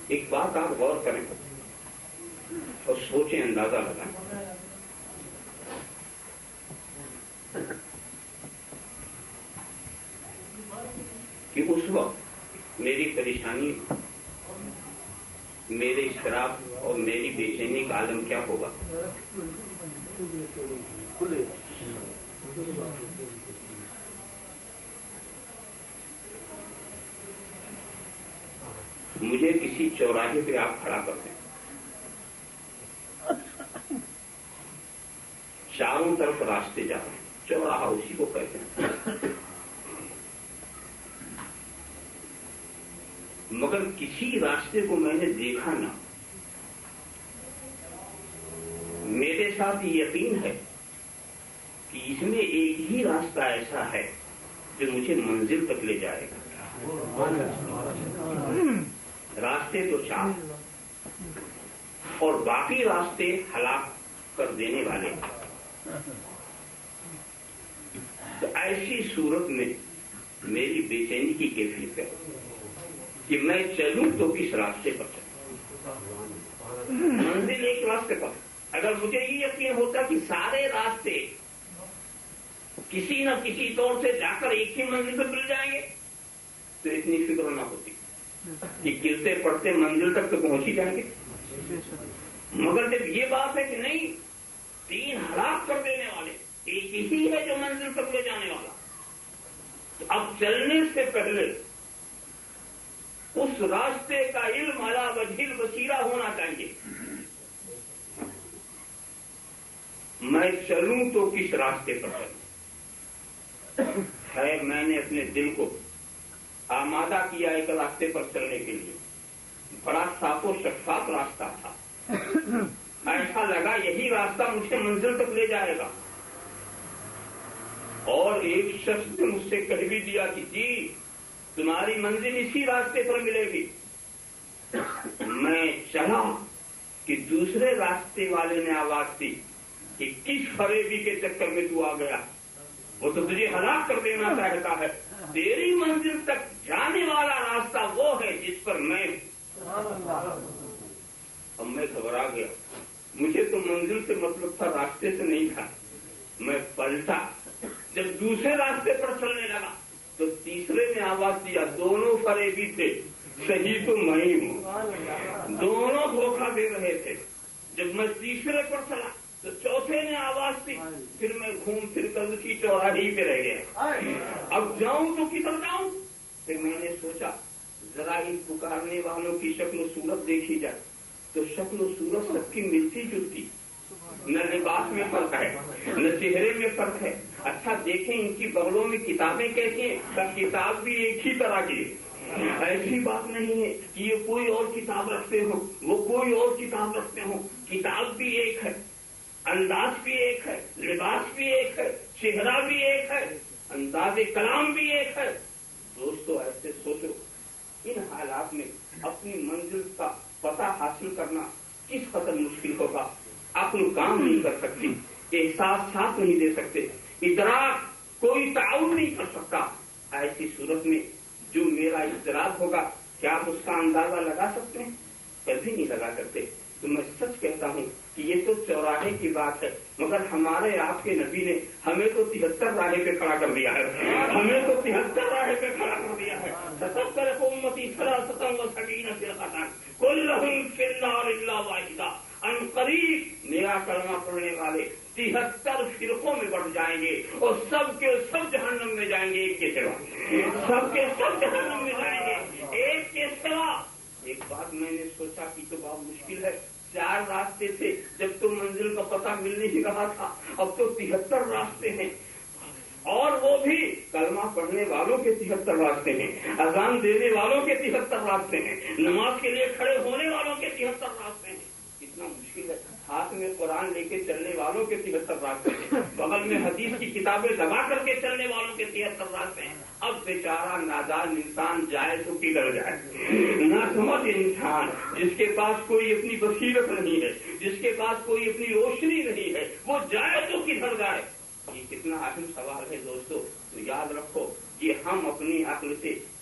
ایک بات آپ غور کریں اور سوچیں، اندازہ لگائیں کہ اس وقت میری پریشانی، میرے اضطراب اور میری بے چینی کا عالم کیا ہوگا؟ مجھے کسی چوراہے پہ آپ کھڑا کر دیں، چاروں طرف راستے جا رہے ہیں، چوراہا اسی کو کہتے ہیں، مگر کسی راستے کو میں نے دیکھا نہ۔ میرے ساتھ یقین ہے کہ اس میں ایک ہی راستہ ایسا ہے جو مجھے منزل تک لے جائے گا۔ راستے تو چار اور باقی راستے ہلاک کر دینے والے۔ تو ایسی صورت میں میری بے چینی کی کیفیت ہے کہ میں چلوں تو کس راستے پر چلوں؟ منزل ایک راستے پر۔ اگر مجھے یہ یقین ہوتا کہ سارے راستے کسی نہ کسی طور سے جا کر ایک ہی منزل پر مل جائیں گے تو اتنی فکر نہ ہوتی کہ گرتے پڑتے منزل تک تو پہنچ ہی جائیں گے۔ مگر جب یہ بات ہے کہ نہیں، تین ہلاک کر دینے والے، ایک ہی ہے جو منزل تک لے جانے والا، تو اب چلنے سے پہلے اس راستے کا علم علی وجہ البصیرہ ہونا چاہیے۔ میں چلوں تو کس راستے پر چلوں؟ خیر، میں نے اپنے دل کو آمادہ کیا ایک راستے پر چلنے کے لیے، بڑا صاف و شفاف راستہ تھا، ایسا لگا یہی راستہ مجھے منزل تک لے جائے گا۔ اور ایک شخص نے مجھ سے کہہ بھی دیا کہ جی تمہاری منزل اسی راستے پر ملے گی۔ میں چلا کہ دوسرے راستے والے نے آواز دی کہ کس فریبی کے چکر میں تو آ گیا، وہ تو تجھے ہلاک کر دینا چاہتا ہے، تیری منزل تک جانے والا راستہ وہ ہے جس پر میں۔ اب میں گھبرا گیا، مجھے تو منزل سے مطلب تھا، راستے سے نہیں تھا۔ میں پلٹا، جب دوسرے راستے پر چلنے لگا تو تیسرے نے آواز دیا، دونوں فریبی تھے، صحیح تو میں ہی ہوں، دونوں دھوکہ دے رہے تھے۔ جب میں تیسرے پر چلا تو چوتھے نے آواز دی، پھر میں گھوم پھر کر اسی چوراہے پہ رہ گیا۔ اب جاؤں تو کدھر جاؤں؟ پھر میں نے سوچا ذرا ان پکارنے والوں کی شکل و صورت دیکھی جائے، تو شکل و صورت سب کی ملتی جلتی، نہ لباس میں فرق ہے نہ چہرے میں فرق ہے۔ اچھا دیکھیں ان کی بغلوں میں کتابیں کیسی ہیں، کتاب بھی ایک ہی طرح کی ہے۔ ایسی بات نہیں ہے کہ یہ کوئی اور کتاب رکھتے ہوں، وہ کوئی اور کتاب رکھتے ہوں، کتاب بھی ایک ہے، انداز بھی ایک ہے، لباس بھی ایک ہے، چہرہ بھی ایک ہے، انداز کلام بھی ایک ہے۔ دوستو ایسے سوچو، ان حالات میں اپنی منزل کا پتہ حاصل کرنا کس قدر مشکل ہوگا۔ عقل کام نہیں کر سکتی، احساس ساتھ نہیں دے سکتے، ادراک کوئی تعاون نہیں کر سکتا۔ ایسی صورت میں جو میرا اضطراب ہوگا، کیا آپ اس کا اندازہ لگا سکتے ہیں؟ کبھی نہیں لگا سکتے۔ تو میں سچ کہتا ہوں کہ یہ تو چوراہے کی بات ہے، مگر ہمارے آپ کے نبی نے ہمیں تو 73 راہے پہ کھڑا کر دیا ہے، ہمیں تو 73 راہے پہ کھڑا کر دیا ہے۔ 77 امتی 73 فرقۃ کلہم فی النار الا واحدہ۔ ان قریب میرا کلمہ پڑھنے والے 73 فرقوں میں بڑھ جائیں گے اور سب کے سب جہنم میں جائیں گے، ایک کے سوا، سب کے سب جہنم میں جائیں گے ایک کے سوا۔ ایک بات میں نے سوچا کہ تو بہت مشکل ہے، 4 راستے تھے جب تو منزل کا پتہ مل نہیں رہا تھا، اب تو 73 راستے ہیں، اور وہ بھی کلمہ پڑھنے والوں کے 73 راستے ہیں، اذان دینے والوں کے 73 راستے ہیں، نماز کے لیے کھڑے ہونے والوں کے 73 راستے ہیں۔ کتنا مشکل ہے، ہاتھ میں قرآن لے کے چلنے والوں کے 73 راستے ہیں، بغل میں حدیث کی کتابیں دبا کر کے چلنے والوں کے 73 راستے ہیں۔ اب بیچارہ نادان انسان جائے تو کدھر جائے؟ نہ سمجھ انسان جس کے پاس کوئی اپنی بصیرت نہیں ہے، جس کے پاس کوئی اپنی روشنی نہیں ہے، وہ جائے تو کدھر جائے؟ یہ کتنا اہم سوال ہے دوستو۔ تو یاد رکھو، یہ ہم اپنی عقل سے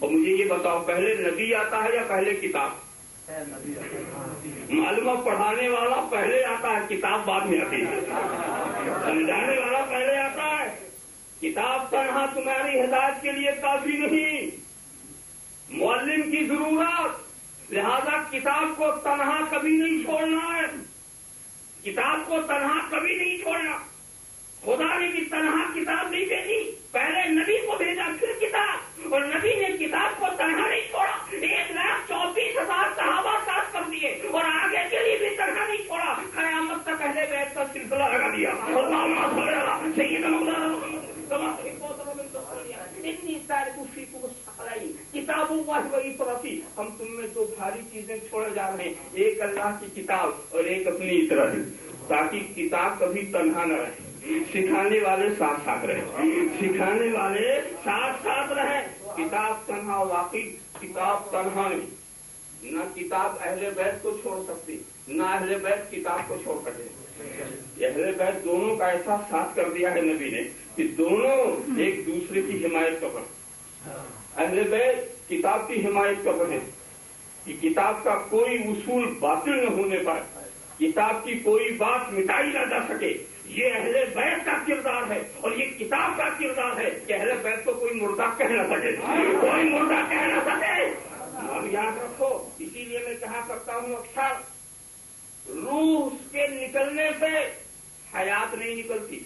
اور مجھے یہ بتاؤ پہلے نبی آتا ہے یا پہلے کتاب؟ معلومہ پڑھانے والا پہلے آتا ہے، کتاب بعد میں آتی ہے، سمجھانے والا پہلے آتا ہے۔ کتاب تنہا تمہاری ہدایت کے لیے کافی نہیں، معلم کی ضرورت، لہذا کتاب کو تنہا کبھی نہیں چھوڑنا ہے، کتاب کو تنہا کبھی نہیں چھوڑنا۔ خدا نے بھی تنہا کتاب نہیں بھیجی، پہلے نبی کو بھیجا پھر کتاب، اور نبی نے کتاب کو تنہا نہیں چھوڑا، 1,24,000 صحابہ ساتھ کر دیے، اور آگے کے لیے بھی تنہا نہیں چھوڑا، قیامت تک اہل بیت کا سلسلہ لگا دیا۔ کتابوں واحد ہم تم میں دو بھاری چیزیں چھوڑے جا رہے ہیں، ایک اللہ کی کتاب اور ایک اپنی اطراع، تاکہ کتاب کبھی تنہا نہ رہے، سکھانے والے ساتھ ساتھ رہے، سکھانے والے ساتھ ساتھ رہے۔ کتاب تنہا، واقعی کتاب تنہا نہیں، نہ کتاب اہل بیت کو چھوڑ سکتی، نہ اہل بیت کتاب کو چھوڑ سکتے۔ اہل بیت دونوں کا ایسا ساتھ کر دیا ہے نبی نے کہ دونوں ایک دوسرے کی حمایت کر رہے ہیں۔ اہل بیت کتاب کی حمایت کر رہے ہیں کہ کتاب کا کوئی اصول باطل نہ ہونے پر کتاب کی کوئی بات مٹائی نہ جا سکے، یہ اہل بیت کا کردار ہے، اور یہ کتاب کا کردار ہے کہ اہل بیت کو کوئی مردہ کہہ نہ سکے، کوئی مردہ کہہ نہ سکے۔ اب یاد رکھو، اسی لیے میں کہا کرتا ہوں اکثر، روح کے نکلنے سے حیات نہیں نکلتی،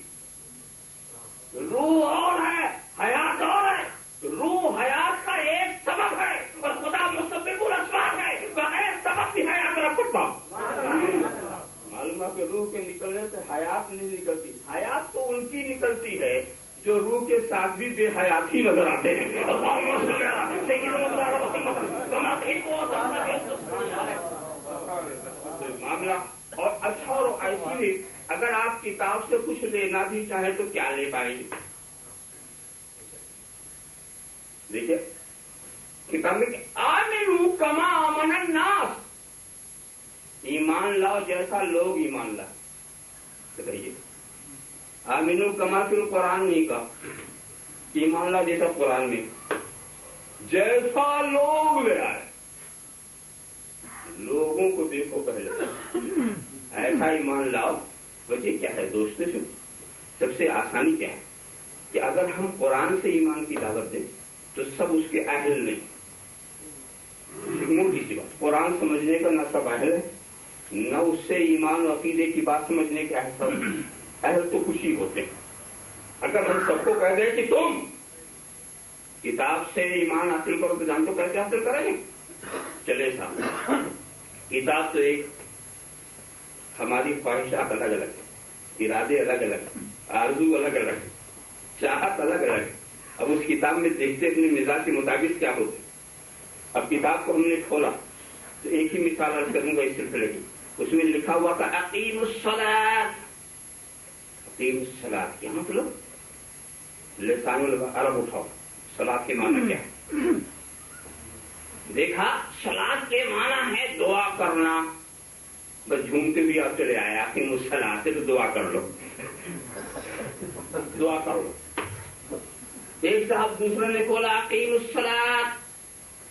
روح اور ہے حیات اور ہے، روح حیات کا ایک سبب ہے، اور خدا مسبب الاسباب ہے، بغیر سبب بھی حیات رکھتا۔ معلوم ہے کہ روح کے نکلنے سے حیات نہیں نکلتی، حیات تو ان کی نکلتی ہے جو روح کے ساتھ بھی بے حیات ہی نظر آتے ہیں۔ معاملہ اور اچھا اور ایسی، اگر آپ کتاب سے کچھ لینا بھی چاہیں تو کیا لے پائیں گے؟ دیکھیے کتاب میں آمنوا کما آمن الناس، ایمان لاؤ جیسا لوگ ایمان لائے۔ بتائیے، آمنوا کما فی القرآن نہیں کہا، ایمان لاؤ جیسا قرآن میں، جیسا لوگ لے آئے۔ لوگوں کو دیکھو پہلے، ایسا ایمان لاؤ۔ وجہ کیا ہے دوستوں؟ سب سے آسانی کیا ہے کہ اگر ہم قرآن سے ایمان کی دعوت دیں تو سب اس کے اہل نہیں۔ موٹی سی بات، قرآن سمجھنے کا نہ سب اہل ہے، نہ اس سے ایمان و عقیدے کی بات سمجھنے کے اہل تو کچھ ہی ہوتے ہیں۔ اگر ہم سب کو کہہ دیں کہ تم کتاب سے ایمان حاصل کرو تو جان تو کیسے حاصل کریں گے؟ چلے صاحب، کتاب تو ایک، ہماری خواہشات الگ الگ ہیں، ارادے الگ الگ ہیں، آرزو الگ الگ ہے، چاہت الگ الگ ہے۔ اب اس کتاب میں دیکھتے اپنے مزاج کے مطابق کیا ہوتے۔ اب کتاب کو ہم نے کھولا تو ایک ہی مثال عرض کروں گا اس سلسلے کی، اس میں لکھا ہوا تھا اقیم الصلاۃ۔ اقیم الصلاۃ کیا مطلب؟ لسان العرب اٹھاؤ، صلاۃ کے معنی کیا ہے؟ دیکھا، صلاۃ کے معنی ہے دعا کرنا۔ بس جھومتے بھی آپ چلے آئے، اقیم الصلاۃ تو دعا کر لو، دعا کر لو۔ ایک صاحب دوسرے نے کھولا اقیم الصلاۃ،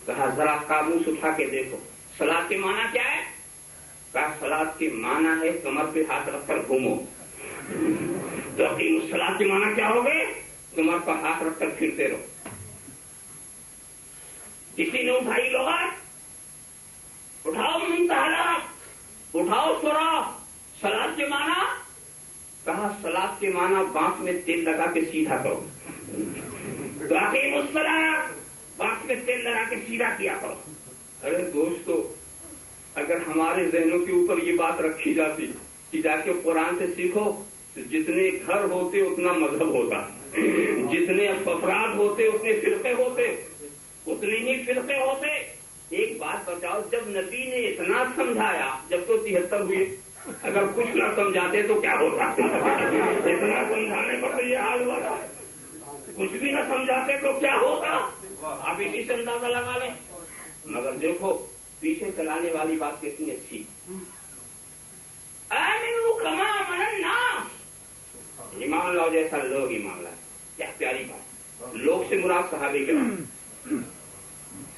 کہا ذرا قابوس اٹھا کے دیکھو، صلاۃ کے معنی کیا ہے؟ کہا صلاۃ کے معنی ہے کمر پہ ہاتھ رکھ کر گھومو۔ تو اقیم الصلاۃ کے معنی کیا ہو گئے؟ کمر پر ہاتھ رکھ کر پھرتے رہو۔ کسی نے اٹھائی لغت، اٹھاؤ منتہلات، اٹھاؤ سورا، صلاۃ کے معنی؟ کہا صلاۃ کے معنی بانس میں تیل لگا کے سیدھا کرو۔ تو اقیم الصلاۃ، بانس میں تیل لگا کے سیدھا کیا کرو۔ ارے دوستو، اگر ہمارے ذہنوں کے اوپر یہ بات رکھی جاتی کہ جا کے قرآن سے سیکھو، تو جتنے گھر ہوتے اتنا مذہب ہوتا، جتنے افراد ہوتے اتنے فرقے ہوتے، اتنے ہی فرقے ہوتے۔ ایک بات بتاؤ، جب نبی نے اتنا سمجھایا، جب تو 73 ہوئے، اگر کچھ نہ سمجھاتے تو کیا ہوتا؟ اتنا سمجھانے پر تو یہ حال ہوا تھا، کچھ بھی نہ سمجھاتے تو کیا ہوتا؟ آپ اسی سے اندازہ لگا لیں۔ مگر دیکھو پیچھے چلانے والی بات کتنی اچھی، آمنوا کما آمن الناس، ایمان لاؤ جیسا لوگ ایمان لائے۔ کیا پیاری بات، لوگ سے مراد صحابہ کرام،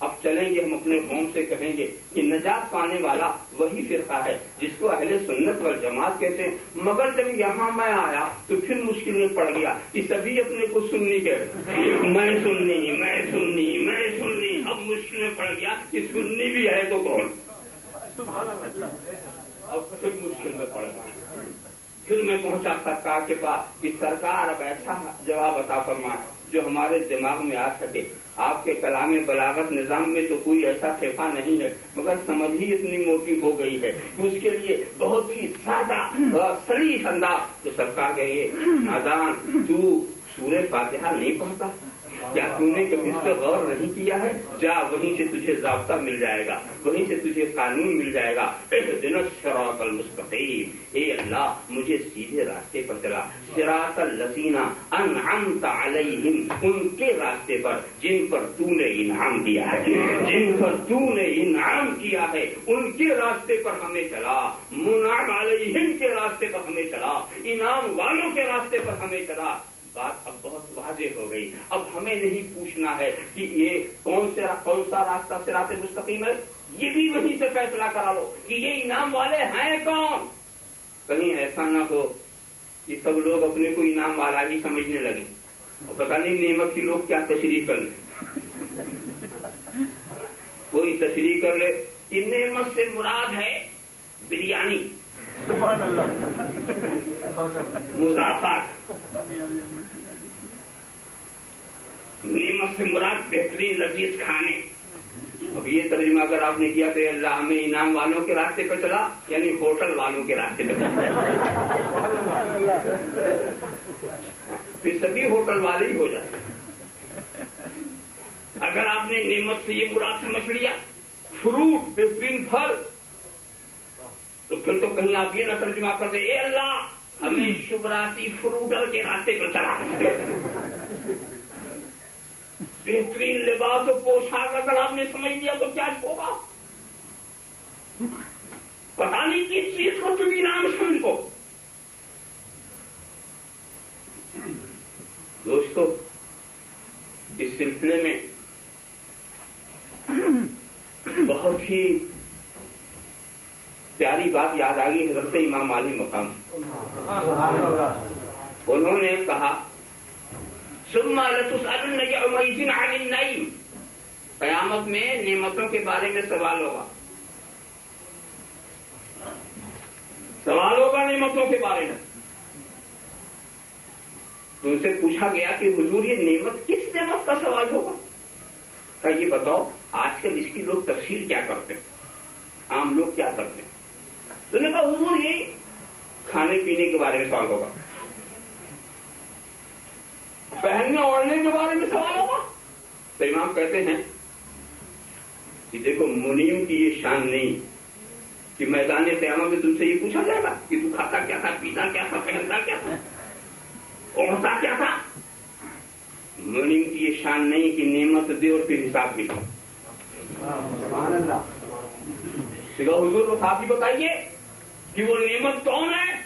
اب چلیں گے ہم اپنے قوم سے کہیں گے کہ نجات پانے والا وہی فرقہ ہے جس کو اہل سنت والجماعت کہتے ہیں. مگر جب یہاں میں آیا تو پھر مشکل میں پڑ گیا کہ سبھی اپنے کو سنی کہتے میں سنی. اب مشکل میں پڑ گیا کہ سنی بھی ہے تو کون. اب پھر مشکل میں پڑ گیا. پھر میں پہنچا سرکار کے پاس کہ سرکار اب ایسا جواب عطا فرمائے جو ہمارے دماغ میں آ سکے. آپ کے کلام بلاغت نظام میں تو کوئی ایسا خفا نہیں ہے مگر سمجھ ہی اتنی موٹی ہو گئی ہے کہ اس کے لیے بہت ہی سادہ سلیس انداز. تو سرکار کہیے نادان تو سورہ فاتحہ نہیں پڑھتا کیا تم نے کبھی اس پہ غور نہیں کیا ہے؟ جا وہیں سے تجھے ضابطہ مل جائے گا, وہیں سے تجھے قانون مل جائے گا. اہدنا الصراط المستقیم, اے اللہ مجھے سیدھے راستے پر چلا. صراط الذین انعمت علیہم, ان کے راستے پر جن پر تو نے انعام دیا ہے, جن پر تو نے انعام کیا ہے ان کے راستے پر ہمیں چلا. منعم علیہم کے راستے پر ہمیں چلا, انعام والوں کے راستے پر ہمیں چلا. بات اب بہت واضح ہو گئی. اب ہمیں نہیں پوچھنا ہے کہ یہ کون سا راستہ صراط مستقیم ہے, یہ بھی وہیں سے فیصلہ کرا لو کہ یہ انعام والے ہیں کون. کہیں ایسا نہ ہو کہ سب لوگ اپنے کو انعام والا ہی سمجھنے لگے اور پتہ نہیں نعمت کی لوگ کیا تشریح کر لیں. کوئی تشریح کر لے کہ نعمت سے مراد ہے بریانی, مضافات. نعمت سے مراد بہترین لذیذ کھانے. اب یہ ترجمہ اگر آپ نے کیا تو اللہ ہمیں انعام والوں کے راستے پہ چلا یعنی ہوٹل والوں کے راستے پہ چلا. پھر سبھی ہوٹل والے ہی ہو جاتے. اگر آپ نے نعمت سے یہ مراد سمجھ لیا فروٹ بہترین پھل تو پھر تو کہیں آپ یہ نہ ترجمہ کر دیں اے اللہ ہمیں شبراتی فروٹر کے راستے پر چلا. بہترین لباس و پوشاک اگر آپ نے سمجھ لیا تو کیا ہوگا؟ پتا نہیں کس چیز کو تم انعام سمجھو. دوستو اس سلسلے میں بہت ہی پیاری بات یاد آ گئی حضرت امام علی مقام. انہوں نے کہا ثم لتسألن یومئذ عن النعیم, قیامت میں نعمتوں کے بارے میں سوال ہوگا. سوال ہوگا نعمتوں کے بارے میں. تو ان سے پوچھا گیا کہ حضور یہ نعمت کس نعمت کا سوال ہوگا؟ کہ یہ بتاؤ آج کل اس کی لوگ تفصیل کیا کرتے ہیں, عام لوگ کیا کرتے ہیں؟ تو نے کہا حضور یہ کھانے پینے کے بارے میں سوال ہوگا, پہننے اوڑھنے کے بارے میں سوال ہوگا. تو امام کہتے ہیں کہ دیکھو منیم کی یہ شان نہیں کہ میدان قیامت میں تم سے یہ پوچھا جائے گا کہ تو کھاتا کیا تھا, پیتا کیا تھا, پہنتا کیا تھا, اوڑھتا کیا تھا. منیم کی یہ شان نہیں کہ نعمت دے اور پھر حساب بھی دو. حضور کو صاحب ہی بتائیے کہ وہ نعمت کون ہے؟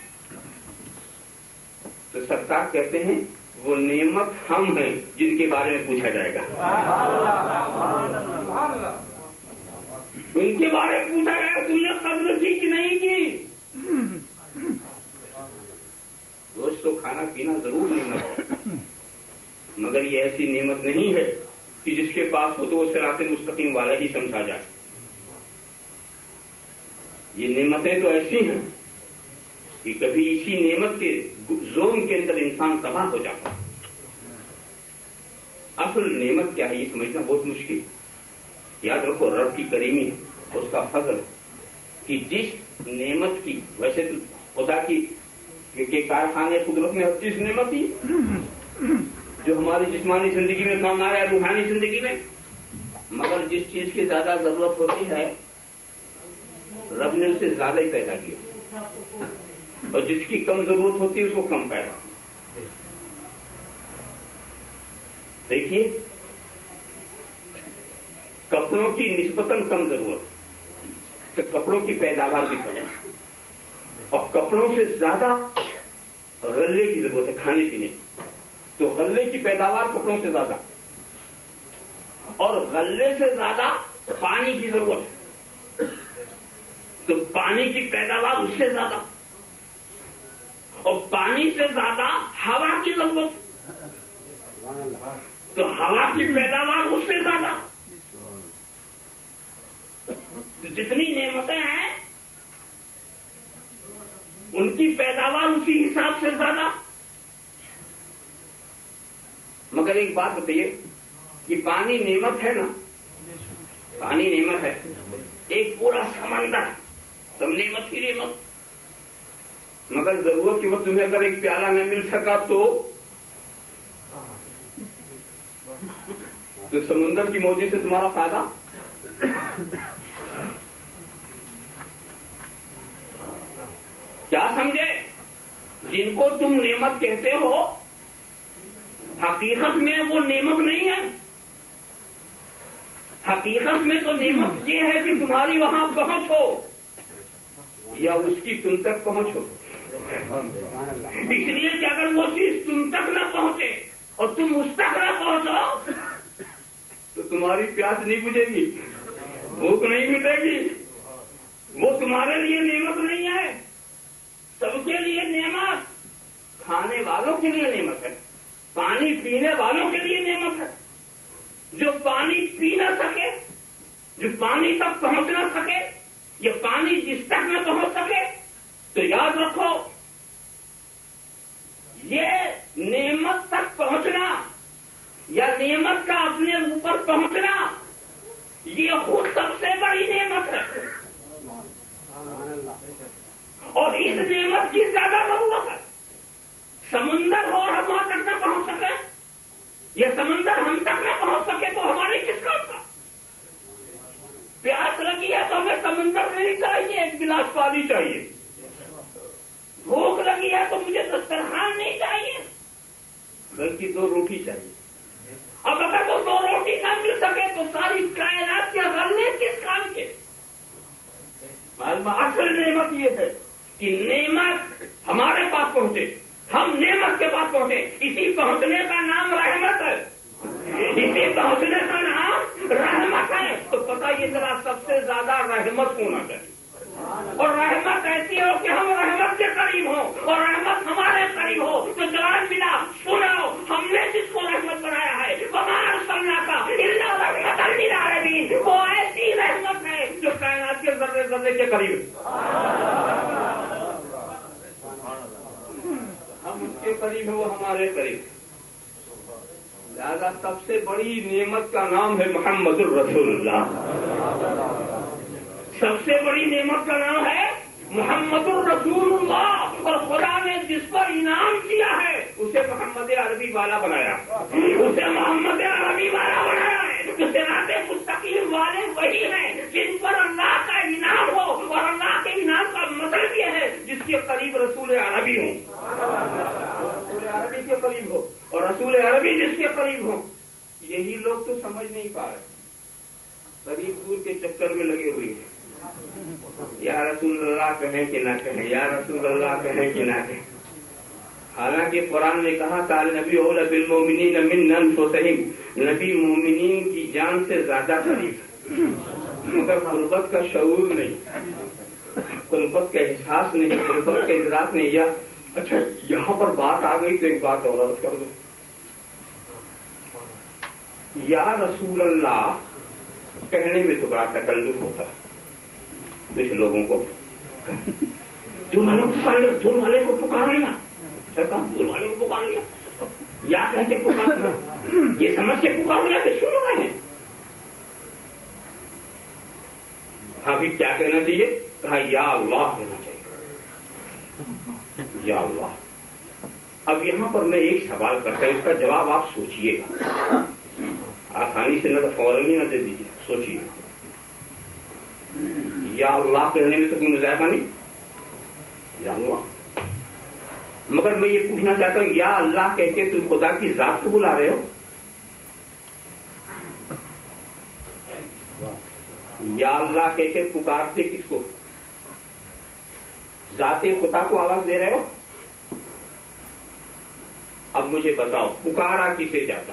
تو سرکار کہتے ہیں وہ نعمت ہم ہیں جن کے بارے میں پوچھا جائے گا. ان کے بارے میں پوچھا جائے گا تم نے قدر کی کہ نہیں کی. دوستو کھانا پینا ضرور نعمت ہے مگر یہ ایسی نعمت نہیں ہے کہ جس کے پاس ہو تو وہ صراط مستقیم والا ہی سمجھا جائے. یہ نعمتیں تو ایسی ہیں کہ کبھی اسی نعمت کے زون کے اندر انسان تباہ ہو جاتا. اصل نعمت کیا ہے یہ سمجھنا بہت مشکل. یاد رکھو رب کی کریمی ہے, اس کا فضل کہ جس نعمت کی ویسے تو خدا کی کہ کارخانے قدرت میں ہر چیز نعمت ہی جو ہماری جسمانی زندگی میں کام آ رہا ہے, روحانی زندگی میں, مگر جس چیز کی زیادہ ضرورت ہوتی ہے رب نے اسے زیادہ ہی پیدا کیا اور جس کی کم ضرورت ہوتی ہے اس کو کم پیدا. دیکھیے کپڑوں کی نسبتاً کم ضرورت تو کپڑوں کی پیداوار بھی کم ہے اور کپڑوں سے زیادہ غلے کی ضرورت ہے کھانے پینے, تو غلے کی پیداوار کپڑوں سے زیادہ. اور غلے سے زیادہ پانی کی ضرورت ہے، تو پانی کی پیداوار اس سے زیادہ، اور پانی سے زیادہ ہوا کی ضرورت، تو ہوا کی پیداوار اس سے زیادہ، تو جتنی نعمتیں ہیں ان کی پیداوار اسی حساب سے زیادہ۔ مگر ایک بات بتائیے، یہ پانی نعمت ہے نا، پانی نعمت ہے، ایک پورا سمندر سب نعمت ہی نعمت، مگر ضرورت کے وقت تمہیں اگر ایک پیالہ نہ مل سکا تو سمندر کی موجی سے تمہارا فائدہ؟ کیا سمجھے؟ جن کو تم نعمت کہتے ہو حقیقت میں وہ نعمت نہیں ہے، حقیقت میں تو نعمت یہ ہے کہ تمہاری وہاں پہنچ ہو یا اس کی تم تک پہنچ ہو۔ اس لیے کہ اگر وہ چیز تم تک نہ پہنچے اور تم اس تک نہ پہنچو تو تمہاری پیاس نہیں بجھے گی، بھوک نہیں مٹے گی، وہ تمہارے لیے نعمت نہیں ہے، سب کے لیے نعمت، کھانے والوں کے لیے نعمت ہے، پانی پینے والوں کے لیے نعمت ہے۔ جو پانی پی نہ سکے، جو پانی تک پہنچ نہ سکے، یا پانی جس تک نہ پہنچ سکے، تو یاد رکھو یہ نعمت تک پہنچنا یا نعمت کا اپنے اوپر پہنچنا یہ خود سب سے بڑی نعمت ہے، اور اس نعمت کی زیادہ ضرورت ہے۔ سمندر ہو ہم وہاں تک نہ پہنچ سکے یا سمندر ہم تک نہ پہنچ سکے تو ہماری کس کام کا؟ پیاس لگی ہے تو ہمیں سمندر نہیں چاہیے، ایک گلاس پانی چاہیے، بھوک لگی ہے تو مجھے دسترخوان نہیں چاہیے بلکہ 2 روٹی چاہیے۔ اب اگر وہ 2 روٹی نہ مل سکے تو ساری کائنات کے غلے کس کام کے؟ اصل نعمت یہ ہے کہ نعمت ہمارے پاس پہنچے، ہم نعمت کے پاس پہنچے، اسی پہنچنے کا نام رحمت ہے، اسی پہنچنے کا نام رحمت ہے۔ تو پتہ یہ ذرا سب سے زیادہ رحمت ہونا چاہیے، اور رحمت ایسی ہو کہ ہم رحمت کے قریب ہوں اور رحمت ہمارے قریب ہو۔ تو جوان بنا سنو، ہم نے جس کو رحمت بنایا ہے وما ارسلناک الا رحمۃ للعالمین، وہ ایسی رحمت ہے جو کائنات کے ذرے ذرے کے قریب ہے، ہم اس کے قریب ہیں، وہ ہمارے قریب۔ لہذا سب سے بڑی نعمت کا نام ہے محمد الرسول اللہ، سب سے بڑی نعمت کا نام ہے محمد الرسول اللہ، اور خدا نے جس پر انعام کیا ہے اسے محمد عربی والا بنایا، اسے محمد عربی والا بنایا ہے۔ جو صراط مستقیم والے وہی ہیں جن پر اللہ کا انعام ہو، اور اللہ کے انعام کا مطلب یہ ہے جس کے قریب رسول عربی ہوں، رسول عربی کے قریب ہو، اور رسول عربی جس کے قریب ہو۔ یہی لوگ تو سمجھ نہیں پا رہے، قریب دور کے چکر میں لگے ہوئے ہیں، یا رسول اللہ کہیں کہ نہ کہیں، یا رسول اللہ کہیں کہ نہ کہیں۔ حالانکہ قرآن نے کہا تھا نبی اولا بالمؤمنین من انفسہم، نبی مومنین کی جان سے زیادہ قریب، مگر قربت کا شعور نہیں، قربت کا احساس نہیں، قربت کا ادراک نہیں۔ یا اچھا یہاں پر بات آ گئی تو ایک بات اور عرض کر دو، یا رسول اللہ کہنے میں تو بڑا تکلف ہوتا ہے کچھ لوگوں کو، دھول والے کو پکار لیا، دھول والے کو پکار لیا، یا کہتے پکار لیا، یہ سمجھ کے پکار لیا کہ سن رہے ہیں۔ ابھی کیا کہنا چاہیے؟ کہا یا اللہ کہنا چاہیے، یا اللہ۔ اب یہاں پر میں ایک سوال کرتا ہوں، اس کا جواب آپ سوچیے گا، آسانی سے نہ تو فوراً ہی نہ دے دیجیے، سوچیے۔ یا اللہ کہنے میں تو کوئی مذائقہ نہیں، یا اللہ، مگر میں یہ پوچھنا چاہتا ہوں یا اللہ کہہ کے تم خدا کی ذات کو بلا رہے ہو؟ یا اللہ کہہ کے پکارتے کس کو؟ ذات خدا کو آواز دے رہے ہو؟ اب مجھے بتاؤ پکارا کسے جاتا؟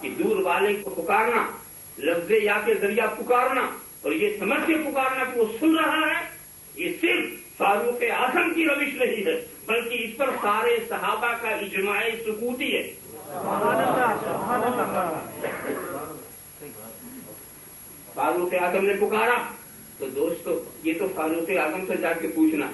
کہ دور والے کو پکارنا، لفظ یا کے ذریعہ پکارنا اور یہ سمجھ کے پکارنا کہ وہ سن رہا ہے، یہ صرف فاروق اعظم کی روش نہیں ہے، بلکہ اس پر سارے صحابہ کا اجماع سکوتی ہے۔ فاروق اعظم نے پکارا تو دوستو یہ تو فاروق اعظم سے جا کے پوچھنا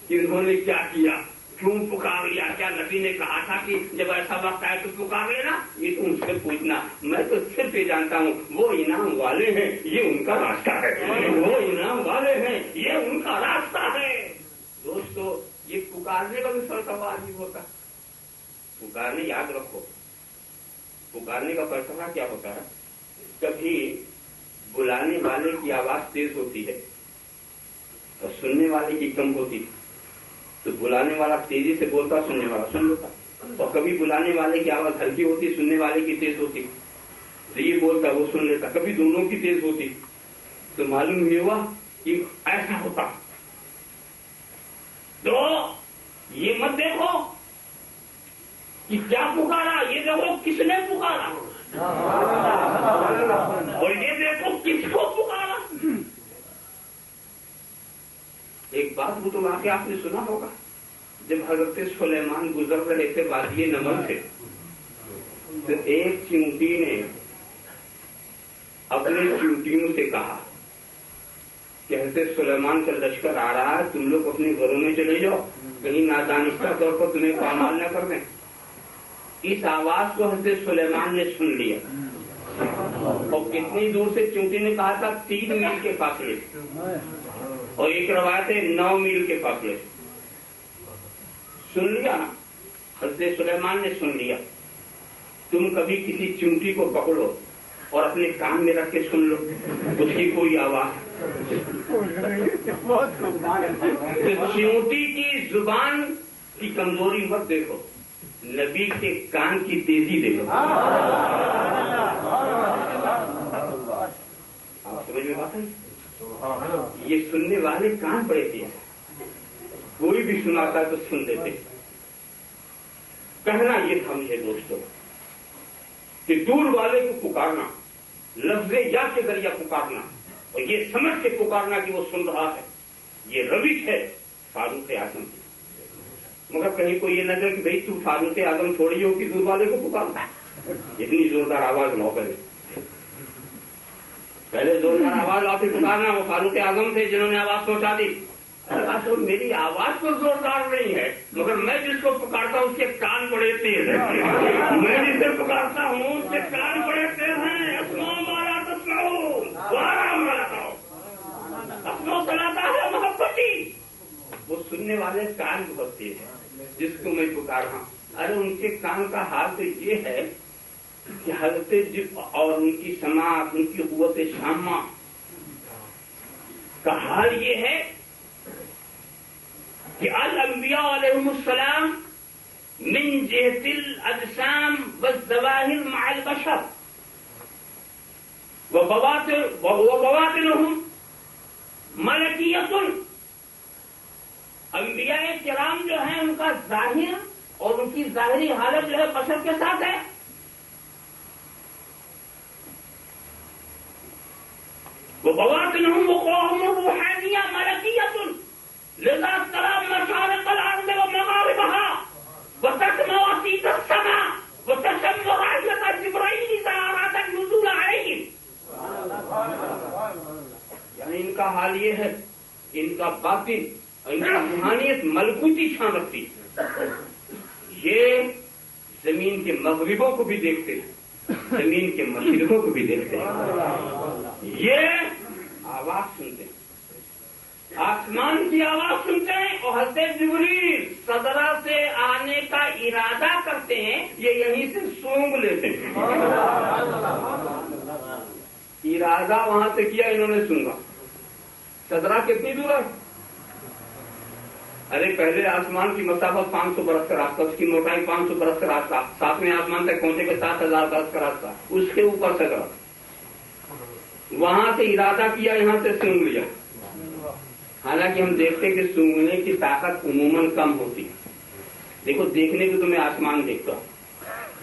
کہ انہوں نے کیا کیا، کیوں پکار لیا، کیا نبی نے کہا تھا کہ جب ایسا وقت آئے تو پکار لینا، یہ تو ان سے پوچھنا۔ میں تو صرف یہ جانتا ہوں وہ انعام والے ہیں، یہ ان کا راستہ ہے، وہ انعام والے ہیں، یہ ان کا راستہ ہے۔ دوستو یہ پکارنے کا بھی فلسفہ نہیں ہوتا۔ پکارنے یاد رکھو، پکارنے کا فلسفہ کیا ہوتا ہے؟ کبھی بلانے والے کی آواز تیز ہوتی ہے اور سننے والے کی کم ہوتی ہے، تو بلانے والا تیزی سے بولتا، سننے والا سن لیتا، اور کبھی بلانے والے کی آواز ہلکی ہوتی، سننے والے کی تیز ہوتی، تو یہ بولتا وہ سن لیتا، کبھی دونوں کی تیز ہوتی، تو معلوم یہ ہوا کہ ایسا ہوتا۔ تو یہ مت دیکھو کہ کیا پکارا، یہ دیکھو کس نے پکارا، اور یہ دیکھو کس کو پکارا۔ ایک بات وہ تو واقعہ آپ نے سنا ہوگا، جب حضرت سلیمان گزر رہے تھے وادی نمل سے، تو ایک چیونٹی نے اپنے چیونٹیوں سے کہا کہ حضرت سلیمان کا لشکر آ رہا ہے، تم لوگ اپنے گھروں میں چلے جاؤ، کہیں نادانستہ طور پر تمہیں پامال نہ کر دیں۔ اس آواز کو حضرت سلیمان نے سن لیا، اور کتنی دور سے چیونٹی نے کہا تھا؟ 3 میل کے فاصلے، اور ایک روایت ہے 9 میل کے فاصلے۔ سن لیا نا، حضرت سلیمان نے سن لیا۔ تم کبھی کسی چیونٹی کو پکڑو اور اپنے کان میں رکھ کے سن لو اس کی کوئی آواز، چیونٹی کی زبان کی کمزوری مت دیکھو، نبی کے کان کی تیزی دیکھو۔ آپ سمجھ میں بات ہے؟ یہ سننے والے کان بڑے تھے، کوئی بھی سناتا تو سن لیتے۔ کہنا یہ تھا مجھے دوستوں کہ دور والے کو پکارنا، لفظ یا کے ذریعہ پکارنا، اور یہ سمجھ کے پکارنا کہ وہ سن رہا ہے، یہ روش ہے فاروق اعظم کی۔ مگر کہیں کو یہ نہ کہ بھائی تو فاروق اعظم تھوڑی ہو کہ دور والے کو پکارنا، اتنی زوردار آواز نہ ہو۔ پہلے زوردار آواز آپ پکارنا، وہ فاروق اعظم تھے جنہوں نے آواز پہنچا دی۔ میری آواز تو زوردار نہیں ہے، مگر میں جس کو پکارتا ہوں اس کے کان بڑے تیز ہیں، میں جسے پکارتا ہوں اس کے کان بڑے تیز ہیں۔ اپنوں سناتا ہے محبتی، وہ سننے والے کان بہت تیز ہیں جس کو میں پکار رہا ہوں۔ ارے ان کے کان کا حال تو یہ ہے کہ حضرت اور ان کی سماعت، ان کی قوت شامہ کا حال یہ ہے کہ الانبیاء علیہم السلام من جہت الاجسام والظواہر مع البشر وبواطنہم ملکیۃ۔ انبیاء کرام جو ہیں ان کا ظاہر اور ان کی ظاہری حالت جو ہے بشر کے ساتھ ہے، وبواطنہم وقوعہم روحانیہ ملکیۃ، لذا ترى مشارق الارض ومغاربها وتسمع وسيط السماء وتشم رائحة جبرائيل اذا اراد النزول عليهم۔ یعنی ان کا حال یہ ہے، ان کا باطن اور ان کی روحانیت ملکوتی شان رکھتی ہے۔ یہ زمین کے مغربوں کو بھی دیکھتے ہیں، زمین کے مشرقوں کو بھی دیکھتے ہیں، یہ آواز سنتے ہیں، آسمان کی آواز سنتے ہیں، اور حضرت جبریل صدرہ سے آنے کا ارادہ کرتے ہیں، یہ یہیں سے سونگ لیتے ہیں۔ ارادہ وہاں سے کیا انہوں نے، سنگا۔ صدرہ کتنی دور ہے؟ ارے پہلے آسمان کی مسافت 500 برس کا راستہ، اس کی موٹائی 500 برس کا راستہ، 7ویں آسمان تک پہنچے گا 7000 برس کا راستہ، اس کے اوپر صدرہ، وہاں سے ارادہ کیا، یہاں سے سونگ لیا۔ حالانکہ ہم دیکھتے کہ سونگنے کی طاقت عموماً کم ہوتی ہے۔ دیکھو دیکھنے کو تو میں آسمان دیکھتا ہوں،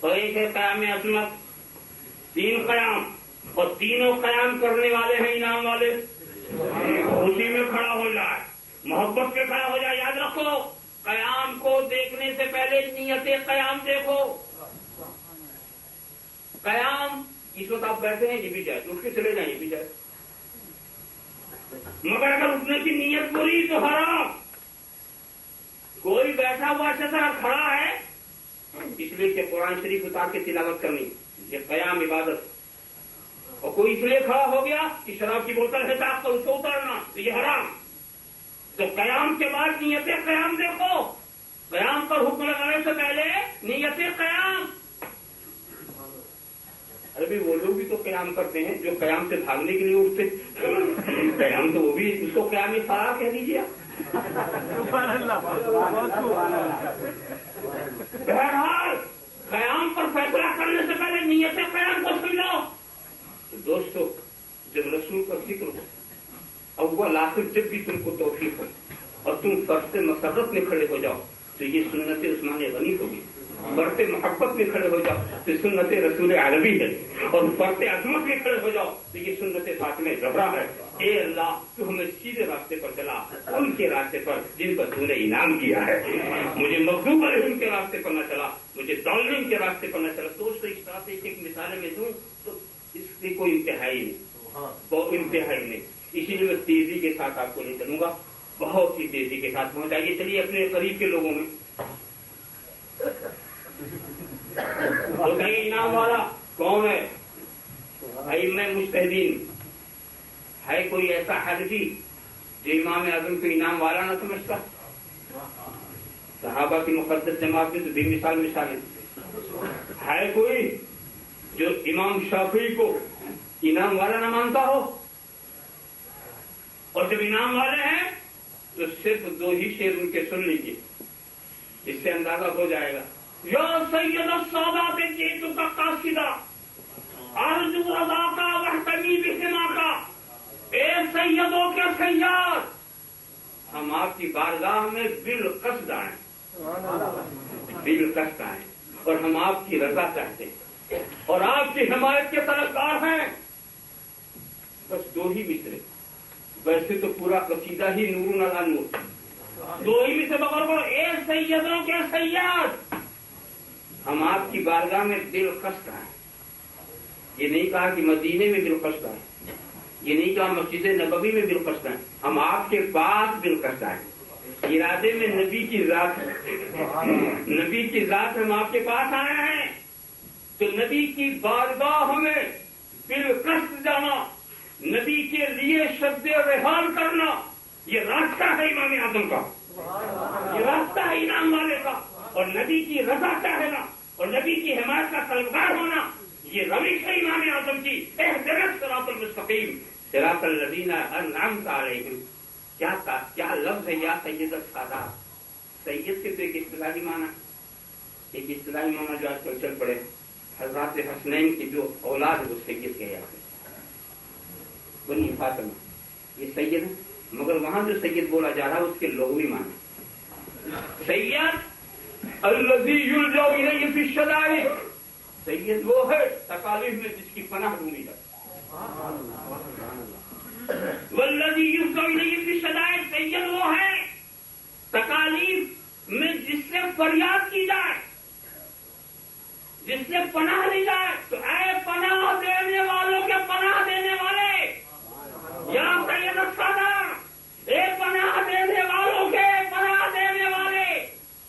اور ایک ہے قیام عظمت، 3 قیام، اور تینوں قیام کرنے والے ہیں انعام والے، اسی میں کھڑا ہو جائے، محبت پہ کھڑا ہو جائے۔ یاد رکھو، قیام کو دیکھنے سے پہلے نیت قیام دیکھو۔ قیام اس وقت آپ بیٹھے ہیں، یہ بھی جائے، اٹھ کے چلے جائیں، یہ بھی جائے، مگر اگر اٹھنے کی نیت پوری تو حرام۔ کوئی بیٹھا ہوا اچھا کھڑا ہے اس لیے کہ قرآن شریف اتار کے تلاوت کرنی، یہ قیام عبادت، اور کوئی اس لیے کھڑا ہو گیا کہ شراب کی بوتل ہے صاحب تو اس کو اتارنا، تو یہ حرام۔ تو قیام کے بعد نیت قیام دیکھو، قیام پر حکم لگانے سے پہلے نیت قیام۔ ابھی وہ لوگ بھی تو قیام کرتے ہیں جو قیام سے بھاگنے کے لیے اٹھتے، قیام تو وہ بھی، اس کو قیام فرا کہہ دیجیے۔ بہرحال قیام پر فیصلہ کرنے سے پہلے نیت قیام کو سن لو۔ تو دوستو، جب رسول کا ذکر ہو، اول آخر جب بھی تم کو توفیق ہو اور تم فرض مسرت میں کھڑے ہو جاؤ تو یہ سنت عثمان غنی ہوگی، برتے محبت میں کھڑے ہو جاؤ تو سنت رسول عربی ہے، اور برتے عظمت میں کھڑے ہو جاؤ تو یہ سنت فاطمہ زہرا ہے۔ اے اللہ، تو ہمیں سیدھے راستے پر چلا، ان کے راستے پر جن پر تو نے انعام کیا ہے۔ مجھے مغضوب علیہم کے راستے پر نہ چلا، مجھے ضالین کے راستے پر نہ چلا۔ دوستو، اس طرح سے ایک مثال میں دوں تو اس کی کوئی انتہائی نہیں، وہ انتہائی نہیں، اسی لیے میں تیزی کے ساتھ آپ کو لے چلوں گا، بہت ہی تیزی کے ساتھ پہنچائیے۔ چلیے اپنے قریب کے لوگوں میں تو کہیں انعام والا کون ہے؟ ائمہ مجتہدین، ہے کوئی ایسا حنفی جو امام اعظم کو انعام والا نہ سمجھتا؟ صحابہ کی مقدس جماعت میں تو بے مثال مثالیں۔ ہے کوئی جو امام شافعی کو انعام والا نہ مانتا ہو؟ اور جب انعام والے ہیں تو صرف 2 ہی شعر ان کے سن لیجیے، اس سے اندازہ ہو جائے گا۔ یا سید السادات جئتک قاصدا ارجو رضاک واحتمی بحماک، اے سیدوں کے سید، ہم آپ کی بارگاہ میں بالقصد آئے، بالقصد آئے، اور ہم آپ کی رضا چاہتے ہیں اور آپ کی حمایت کے طلبگار ہیں۔ بس 2 ہی مصرے، ویسے تو پورا قصیدہ ہی نور علی نور، 2 ہی مصرے بغیر بولو، اے سیدوں کے سید، ہم آپ کی بارگاہ میں بالقصد آئے۔ یہ نہیں کہا کہ مدینے میں بالقصد آئے، یہ نہیں کہا مسجد نبوی میں بالقصد آئے، ہم آپ کے پاس بالقصد آئے۔ ارادے میں نبی کی ذات ہے، نبی کی ذات ہم آپ کے پاس آئے ہیں، تو نبی کی بارگاہ میں بالقصد جانا، نبی کے لیے شد رحال کرنا، یہ راستہ ہے امام اعظم کا، یہ راستہ ہے انعام والے کا، اور نبی کی رضا چاہنا اور نبی کی حمایت کا طلبگار ہونا، یہ روش ہے امام اعظم کی۔ اہدنا الصراط المستقیم صراط الذین انعمت علیہم۔ کیا لفظ ہے، یا سید السادات۔ سید کے تو ایک اصطلاحی معنی، ایک اصطلاحی معنی جو آج کل چل پڑے، حضرات حسنین کی جو اولاد ہے وہ سید کہے جاتے ہیں، بنی فاطمہ، یہ سید ہے، مگر وہاں جو سید بولا جا رہا ہے اس کے لغوی معنی، سید الذی یلجا الیہ فی الشدائد، سید وہ ہے تکالیف میں جس کی پناہ ڈھونڈی جائے، والذی یلجا الیہ فی الشدائد، سید وہ ہے تکالیف میں جس سے فریاد کی جائے، جس سے پناہ لی جائے۔ تو اے پناہ دینے والوں کے پناہ دینے والے، یا سید السادات، اے پناہ دینے والوں کے پناہ دینے والے۔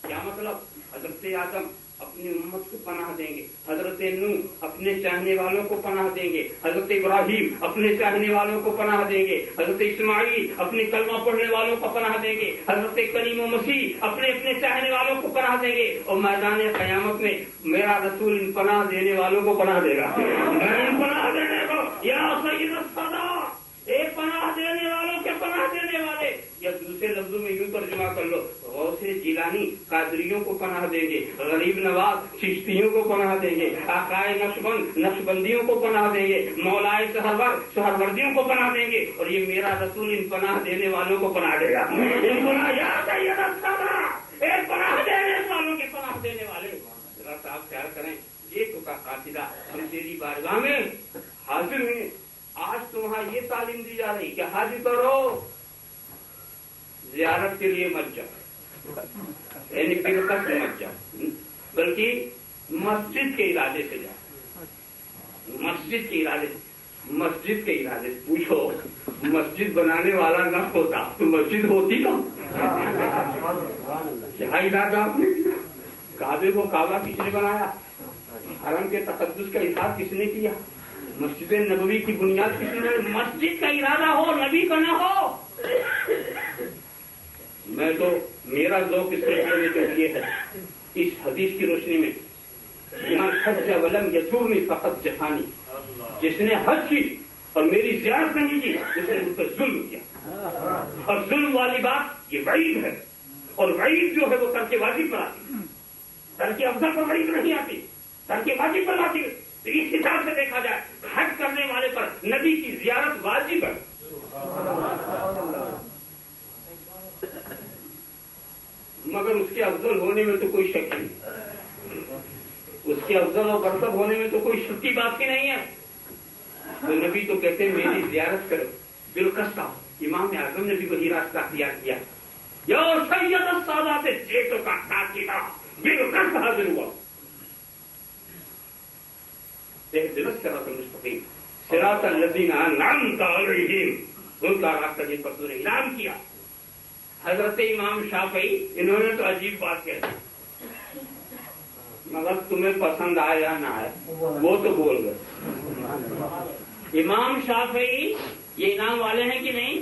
کیا مطلب؟ حضرت آدم اپنی امت کو پناہ دیں گے، حضرت نوح اپنے چاہنے والوں کو پناہ دیں گے، حضرت ابراہیم اپنے چاہنے والوں کو پناہ دیں گے، حضرت اسماعیل اپنے کلمہ پڑھنے والوں کو پناہ دیں گے، حضرت کریم و مسیح اپنے اپنے چاہنے والوں کو پناہ دیں گے، اور میدان قیامت میں میرا رسول ان پناہ دینے والوں کو پناہ دے گا۔ پناہ دینے کو یا سید السادات، ایک پناہ دینے والوں کے پناہ دینے والے، یا دوسرے لفظوں میں یوں ترجمہ کر لو، غوث جیلانی قادریوں کو پناہ دیں گے، غریب نواز چشتیوں کو پناہ دیں گے، آقائے نقشبند نقشبندیوں کو پناہ دیں گے، مولائے سہرور سہروردیوں کو پناہ دیں گے، اور یہ میرا رسول ان پناہ دینے والوں کو پناہ دے گا۔ ان پناہ یا سید السادات، ایک پناہ دینے والوں کے پناہ دینے والے۔ ذرا صاحب خیال کریں، یعنی فرقت سے مت جاؤ، بلکہ مسجد کے ارادے سے جاؤ، مسجد کے ارادے سے، مسجد کے ارادے سے پوچھو مسجد بنانے والا نہ ہوتا تو مسجد ہوتی نا؟ کیا ارادہ آپ نے کیا؟ کعبے کو کعبہ کس نے بنایا؟ حرم کے تقدس کا اظہار کس نے کیا؟ مسجد نبوی کی بنیاد کس نے؟ مسجد کا ارادہ ہو، نبی کا نہ ہو۔ میں تو میرا ذوق اس سلسلے میں یہ ہے، اس حدیث کی روشنی میں یہاں حج ولم یزورنی فقط جفانی، جس نے حج کی اور میری زیارت نہیں کی اس نے مجھ پر ظلم کیا، اور ظلم والی بات یہ وعید ہے، اور وعید جو ہے وہ ترک واجب پر آتی، ترک افضل پر وعید نہیں آتی، ترک واجب پر آتی ہے۔ تو اس حساب سے دیکھا جائے حج کرنے والے پر نبی کی زیارت واجب ہے۔ مگر اس کے افضل ہونے میں تو کوئی شک نہیں، اس کے افضل اور برتر ہونے میں تو کوئی شک کی بات ہی نہیں ہے۔ تو نبی تو کہتے ہیں میری زیارت کرو، بالکل امام اعظم نے بھی وہی راستہ اختیار کیا، یا سید السادات جیتوں کا تاکیدہ بالکل حاضر ہوا، اہدنا الصراط المستقیم صراط الذین انعمت علیہم، ان کا راستہ جن پر تو نے انعام کیا۔ حضرت امام شافعی انہوں نے تو عجیب بات کہی، مگر تمہیں پسند آئے یا نہ آئے وہ تو بول گئے۔ امام شافعی یہ انعام والے ہیں کہ نہیں؟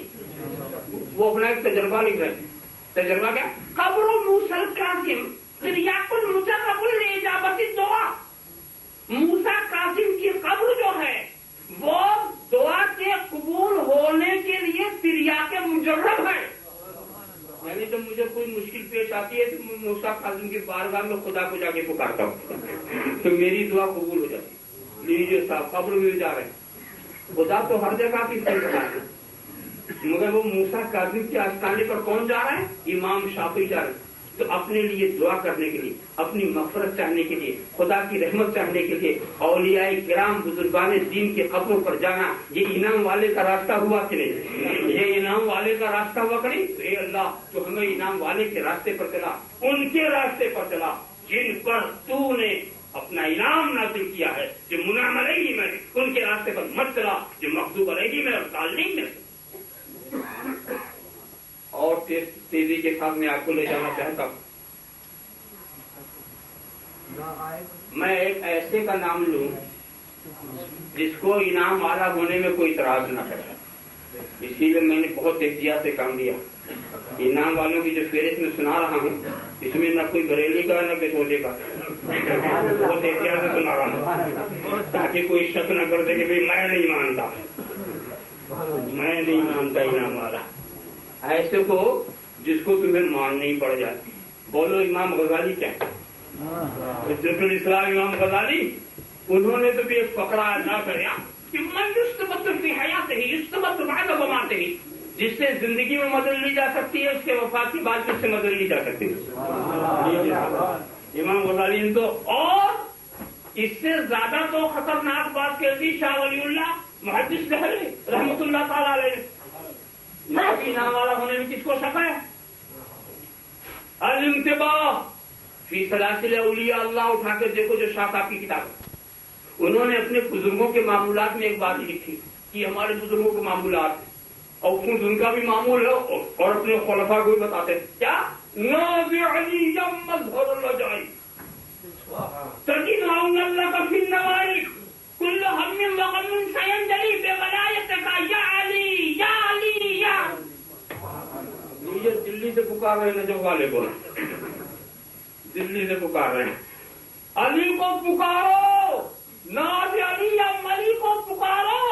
وہ اپنا ایک تجربہ لکھ رہے ہیں۔ تجربہ کیا؟ قبر موسیٰ القاسم تریاق المتقب الاجابت الدعا، موسیٰ قاسم کی قبر جو ہے وہ دعا کے قبول ہونے کے لیے تریاق مجرب ہے، یعنی جب مجھے کوئی مشکل پیش آتی ہے تو موسیٰ قاسم کی بارگاہ میں خدا کو جا کے پکارتا ہوں تو میری دعا قبول ہو جاتی ہے۔ لیجیے صاحب قبر میں جا رہے ہیں، خدا تو ہر جگہ کی خیر ہے، مگر وہ موسیٰ قاسم کے آستانے پر کون جا رہا ہے؟ امام شافعی جا رہے ہیں۔ تو اپنے لیے دعا کرنے کے لیے، اپنی مغفرت چاہنے کے لیے، خدا کی رحمت چاہنے کے لیے اولیاء کرام بزرگان دین کے قبروں پر جانا یہ انعام والے کا راستہ ہوا کہ نہیں؟ یہ انعام والے کا راستہ ہوا کہ نہیں؟ اے اللہ تو ہمیں انعام والے کے راستے پر چلا، ان کے راستے پر چلا جن پر تو نے اپنا انعام نازل کیا ہے، جو منعم علیہم ہے ان کے راستے پر مت چلا، جو مغضوب علیہم اور ضالین میں۔ اور تیزی کے ساتھ میں آپ کو لے جانا چاہتا ہوں، میں ایک ایسے کا نام لوں جس کو انعام والا ہونے میں کوئی اعتراض نہ کرے، اسی لیے میں نے بہت احتیاط سے کام لیا۔ انعام والوں کی جو فہرست میں سنا رہا ہوں اس میں نہ کوئی بریلی کا نہ بٹوجے کا، بہت احتیاط سے سنا رہا ہوں تاکہ کوئی شک نہ کر دے کہ بھائی میں نہیں مانتا انعام والا، ایسے کو جس کو تمہیں ماننی پڑ جاتی۔ بولو امام غزالی کیا ہے؟ حجت الاسلام امام غزالی، انہوں نے تو بھی ایک فقرہ ادا کریا کہ من یستبد فی حیاتہ یستبد بعد مماتہ، جس سے زندگی میں مدد لی جا سکتی ہے اس کے وفات کے بعد کس سے مدد لی جا سکتی ہے؟ امام غزالی نے تو، اور اس سے زیادہ تو خطرناک بات کہتی شاہ ولی اللہ محدث دہلوی رحمۃ اللہ تعالی علیہ، انعام والا ہونے میں کس کو شک ہے؟ الانتباہ فی سلاسل اولیاء اللہ، اٹھا کے دیکھو جو شاہ صاحب کی کتاب ہے، انہوں نے اپنے بزرگوں کے معمولات میں ایک بات لکھی کہ ہمارے بزرگوں کے معمولات اور خود ان کا بھی معمول ہے اور اپنے خلفاء کو بھی بتاتے ہیں کیا؟ نازع علی مظہر الرجائی تجد اللہ کا فی النوائب کل ہم وغم سینجلی بولایتک یا علی یا علی یا۔ یہ دلی سے پکار رہے ہیں نجف والے کو، دلی سے پکار رہے ہیں علی کو پکارو، ناز علی یا علی کو پکارو،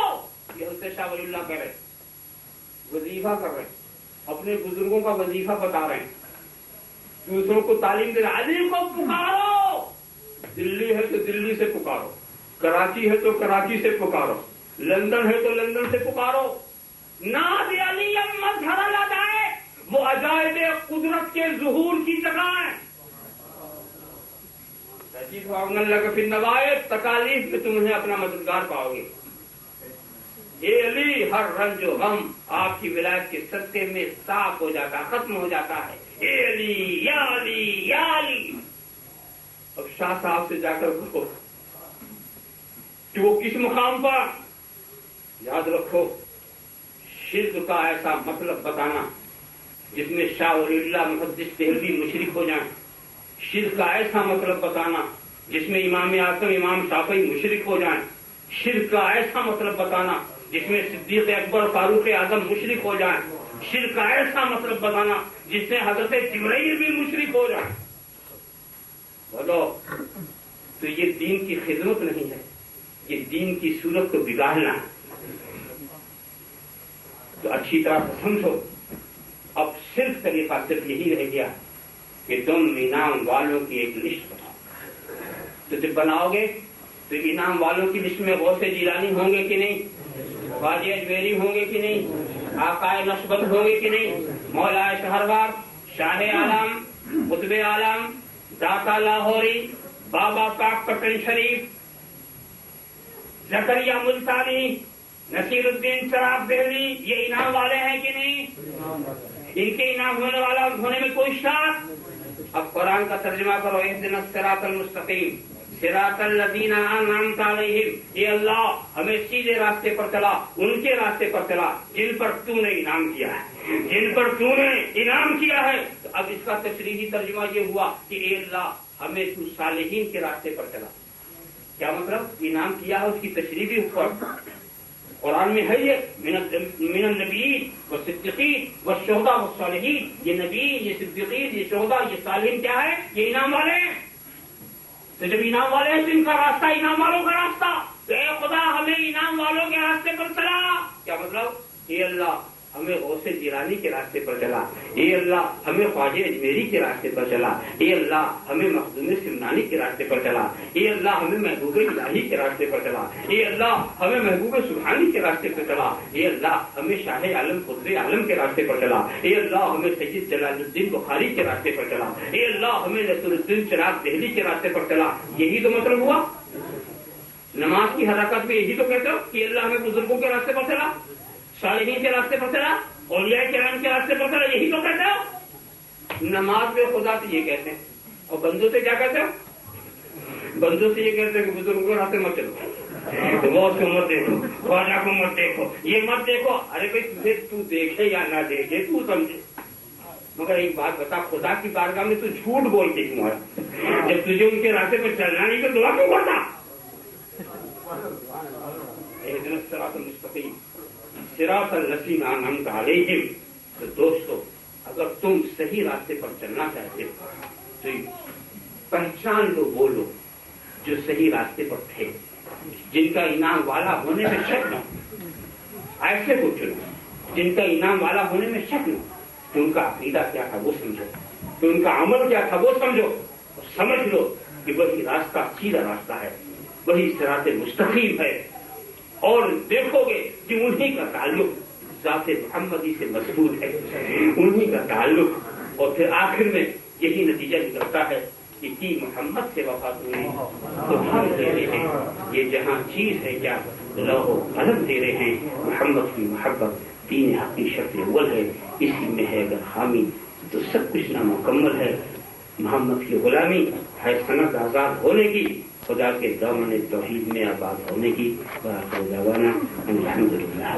یہ حضرت شاہ ولی اللہ کہہ رہے ہیں، وظیفہ کر رہے ہیں، اپنے بزرگوں کا وظیفہ بتا رہے ہیں، دوسروں کو تعلیم دے رہے ہیں، علی کو پکارو، دلی ہے تو دلی سے پکارو، کراچی ہے تو کراچی سے پکارو، لندن ہے تو لندن سے پکارو، ناز علی مظہر العجائب، وہ عجائب قدرت کے ظہور کی جگہ ہے، اللہ کا فی النوائب، تکالیف میں تمہیں اپنا مددگار پاؤ گے۔ اے علی ہر رنج و غم آپ کی ولایت کے صدقے میں صاف ہو جاتا، ختم ہو جاتا ہے۔ اے علی یا یا علی. اب شاہ صاحب سے جا کر کہو کہ وہ کس مقام پر. یاد رکھو شرک کا ایسا مطلب بتانا جس میں شاہ ولی اللہ محدث دہلوی مشرک ہو جائیں. شرک کا ایسا مطلب بتانا جس میں امام اعظم امام شافعی مشرک ہو جائیں. شرک کا ایسا مطلب بتانا جس میں صدیق اکبر فاروق اعظم مشرک ہو جائیں. شرک کا ایسا مطلب بتانا جس میں حضرت جبرائیل بھی مشرک ہو جائیں. بولو تو یہ دین کی خدمت نہیں ہے, یہ دین کی صورت کو بگاڑنا ہے. تو اچھی طرح سمجھو اب صرف طریقہ صرف یہی رہ گیا کہ تم انعام والوں کی ایک لسٹ بناؤ. تو جب بناؤ گے تو انعام والوں کی لسٹ میں غوث جیلانی ہوں گے کہ نہیں, خواجہ اجمیری ہوں گے کہ نہیں, آقا نقشبند ہوں گے کہ نہیں, مولا شہروار, شاہ عالم, قطب عالم, داتا لاہوری, بابا کاک پٹن شریف, زکریا ملتانی, نصیر الدین چراغ دہلی, یہ انعام والے ہیں کہ نہیں؟ ان کے انعام ہونے میں کوئی شک. اب قرآن کا ترجمہ کرو. اہدنا الصراط المستقیم صراط الذین انعمت علیہم. یہ اللہ ہمیں سیدھے راستے پر چلا, ان کے راستے پر چلا جن پر تو نے انعام کیا ہے, جن پر تو نے انعام کیا ہے. تو اب اس کا تشریحی ترجمہ یہ ہوا کہ اے اللہ ہمیں تو صالحین کے راستے پر چلا. کیا مطلب؟ انعام کیا ہے اس کی تشریح بھی اوپر قرآن میں ہے. یہ من النبیین والصدیقین والشہداء والصالحین. یہ نبی, یہ صدیقین, یہ شہداء, یہ صالحین کیا ہے؟ یہ انعام والے ہیں. تو جب انعام والے ہیں تو ان کا راستہ انعام والوں کا راستہ. تو اے خدا ہمیں انعام والوں کے راستے پر چلا. کیا مطلب؟ اے اللہ ہمیں غوث جیلانی کے راستے پر چلا. اے اللہ ہمیں خواجہ اجمیری کے راستے پر چلا. اے اللہ ہمیں مخدوم سمنانی کے راستے پر چلا. اے اللہ ہمیں محبوب الہی کے راستے پر چلا. اے اللہ ہمیں محبوب سبحانی کے راستے پر چلا. اے اللہ ہمیں شاہ عالم قطب عالم کے راستے پر چلا. اے اللہ ہمیں سید جلال الدین بخاری کے راستے پر چلا. اے اللہ ہمیں نصیر الدین چراغ دہلی کے راستے پر چلا. یہی تو مطلب ہوا نماز کی حرکت میں. یہی تو کہتے ہو کہ اللہ ہمیں بزرگوں کے راستے پر چلا, صالحین کے راستے پر چلا, اولیاء کرام کے راستے پر چلا. یہی تو کہتے ہو. نماز میں خدا سے یہ کہتے ہیں, اور بندوں سے کیا کہتے ہو؟ بندوں سے یہ کہتے ہیں کہ بزرگوں کے راستے مت چلو, غوث کو مت دیکھو, خواجہ کو مت دیکھو, یہ مت دیکھو. ارے بھائی تجھے تو دیکھے یا نہ دیکھے تو سمجھے, مگر ایک بات بتا, خدا کی بارگاہ میں تو جھوٹ بول کے کیوں آیا؟ جب تجھے ان کے راستے پر چلنا نہیں تو دعا کیوں کرتا؟ اہدنا الصراط المستقیم صراط الذین انعمت علیہم. تو دوستو اگر تم صحیح راستے پر چلنا چاہتے ہو تو پہچان لو وہ لوگ جو صحیح راستے پر تھے, جن کا انعام والا ہونے میں شک نہ ہو. ایسے کو چنو جن کا انعام والا ہونے میں شک نہ ہو. ان کا عقیدہ کیا تھا وہ سمجھو, تو ان کا عمل کیا تھا وہ سمجھو, اور سمجھ لو کہ وہی راستہ سیدھا راستہ ہے, وہی صراط مستقیم ہے. اور دیکھو گے کہ انہی کا تعلق ذات محمدی سے مضبوط ہے, انہی کا تعلق. اور پھر آخر میں یہی نتیجہ نکلتا ہے کہ کی محمد سے وفات ہوئی تو ہم دے رہے ہیں یہ جہاں چیز ہے کیا, لوح و قلم دے رہے ہیں. محمد کی محبت دین حقی شرط اول ہے, اسی میں ہے اگر خامی تو سب کچھ نامکمل ہے. محمد کی غلامی ہے سند آزاد ہونے کی, خدا کے دامن توحید میں آباد ہونے کی. الحمد للہ.